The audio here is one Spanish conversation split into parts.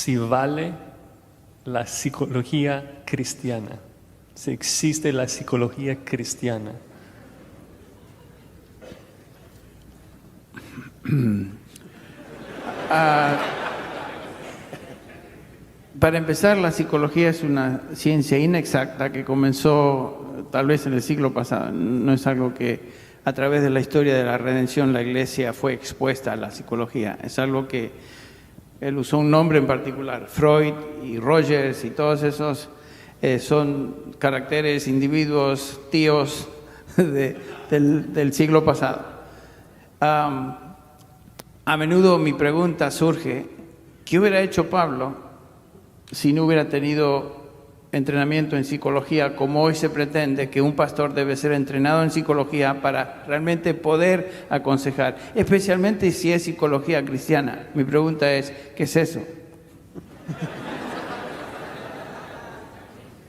si vale la psicología cristiana, si existe la psicología cristiana. Para empezar, la psicología es una ciencia inexacta que comenzó tal vez en el siglo pasado. No es algo que a través de la historia de la redención la Iglesia fue expuesta a la psicología. Es algo que él usó un nombre en particular. Freud y Rogers y todos esos son caracteres, individuos, tíos del siglo pasado. A menudo mi pregunta surge, ¿qué hubiera hecho Pablo si no hubiera tenido entrenamiento en psicología, como hoy se pretende que un pastor debe ser entrenado en psicología para realmente poder aconsejar, especialmente si es psicología cristiana? Mi pregunta es, ¿qué es eso?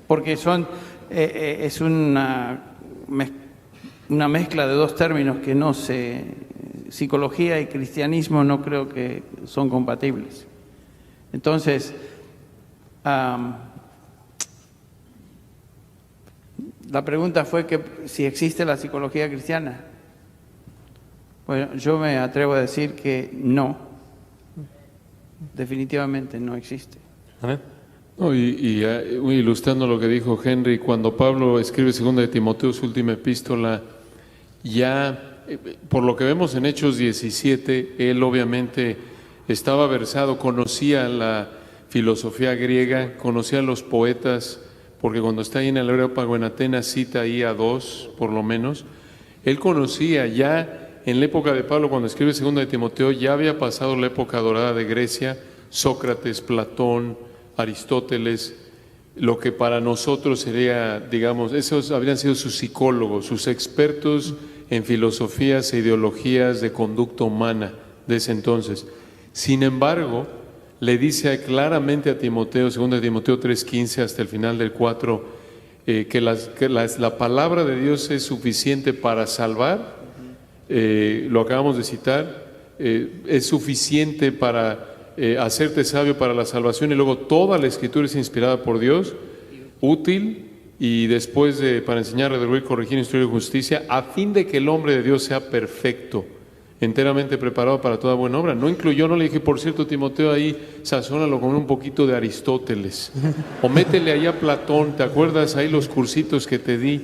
Porque es una mezcla de dos términos que no sé, psicología y cristianismo no creo que son compatibles. Entonces, la pregunta fue que si existe la psicología cristiana. Bueno, yo me atrevo a decir que no, definitivamente no existe. Amén. No, ilustrando lo que dijo Henry, cuando Pablo escribe 2 de Timoteo, su última epístola, ya por lo que vemos en Hechos 17, él obviamente estaba versado, conocía la filosofía griega, conocía a los poetas, porque cuando está ahí en el Areópago en Atenas cita ahí a dos, por lo menos. Él conocía ya en la época de Pablo, cuando escribe 2 de Timoteo, ya había pasado la época dorada de Grecia, Sócrates, Platón, Aristóteles, lo que para nosotros sería, digamos, esos habrían sido sus psicólogos, sus expertos en filosofías e ideologías de conducta humana de ese entonces. Sin embargo, le dice claramente a Timoteo, 2 de Timoteo 3:15 hasta el final del 4, que la palabra de Dios es suficiente para salvar, lo acabamos de citar, es suficiente para hacerte sabio para la salvación, y luego toda la Escritura es inspirada por Dios, útil, y después para enseñar, redarguir, corregir, instruir en justicia, a fin de que el hombre de Dios sea perfecto, enteramente preparado para toda buena obra. No incluyó, no le dije, por cierto, Timoteo, ahí sazónalo con un poquito de Aristóteles, o métele ahí a Platón, ¿te acuerdas ahí los cursitos que te di?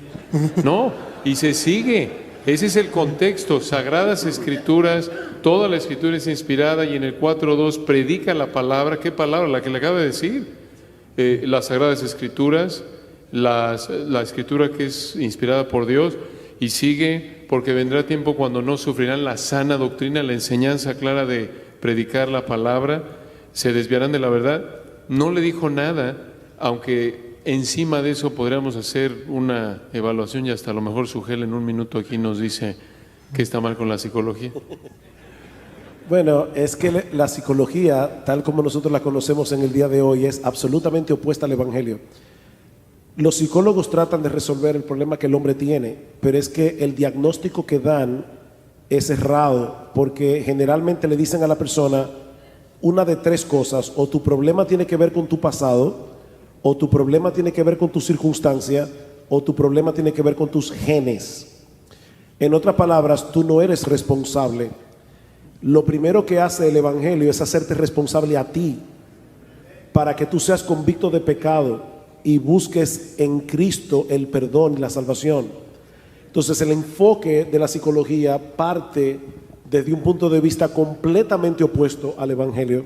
No, y se sigue, ese es el contexto, Sagradas Escrituras, toda la Escritura es inspirada, y en el 4:2 predica la palabra. ¿Qué palabra? La que le acaba de decir, las Sagradas Escrituras, la Escritura que es inspirada por Dios, y sigue, porque vendrá tiempo cuando no sufrirán la sana doctrina, la enseñanza clara de predicar la palabra, se desviarán de la verdad. No le dijo nada, aunque encima de eso podríamos hacer una evaluación, y hasta a lo mejor Sugel en un minuto aquí nos dice qué está mal con la psicología. Bueno, es que la psicología, tal como nosotros la conocemos en el día de hoy, es absolutamente opuesta al Evangelio. Los psicólogos tratan de resolver el problema que el hombre tiene, pero es que el diagnóstico que dan es errado, porque generalmente le dicen a la persona una de tres cosas: o tu problema tiene que ver con tu pasado, o tu problema tiene que ver con tu circunstancia, o tu problema tiene que ver con tus genes. En otras palabras, tú no eres responsable. Lo primero que hace el Evangelio es hacerte responsable a ti, para que tú seas convicto de pecado y busques en Cristo el perdón y la salvación. Entonces, el enfoque de la psicología parte desde un punto de vista completamente opuesto al Evangelio.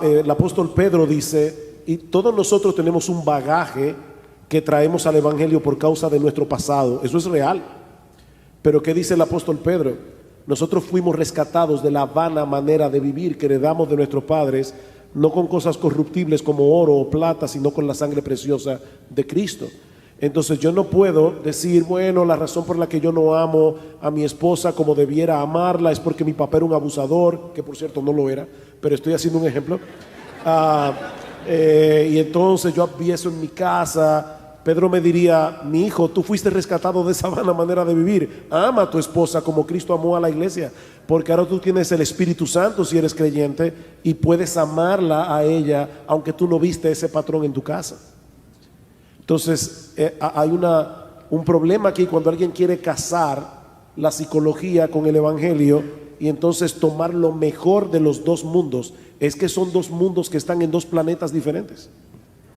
El apóstol Pedro dice, y todos nosotros tenemos un bagaje que traemos al Evangelio por causa de nuestro pasado. Eso es real. Pero ¿qué dice el apóstol Pedro? Nosotros fuimos rescatados de la vana manera de vivir que heredamos de nuestros padres, no con cosas corruptibles como oro o plata, sino con la sangre preciosa de Cristo. Entonces yo no puedo decir, bueno, la razón por la que yo no amo a mi esposa como debiera amarla es porque mi papá era un abusador, que por cierto no lo era, pero estoy haciendo un ejemplo. Y entonces yo vi eso en mi casa, Pedro me diría: mi hijo, tú fuiste rescatado de esa vana manera de vivir. Ama a tu esposa como Cristo amó a la iglesia, porque ahora tú tienes el Espíritu Santo si eres creyente y puedes amarla a ella aunque tú no viste ese patrón en tu casa. Entonces hay un problema aquí cuando alguien quiere casar la psicología con el evangelio y entonces tomar lo mejor de los dos mundos. Es que son dos mundos que están en dos planetas diferentes.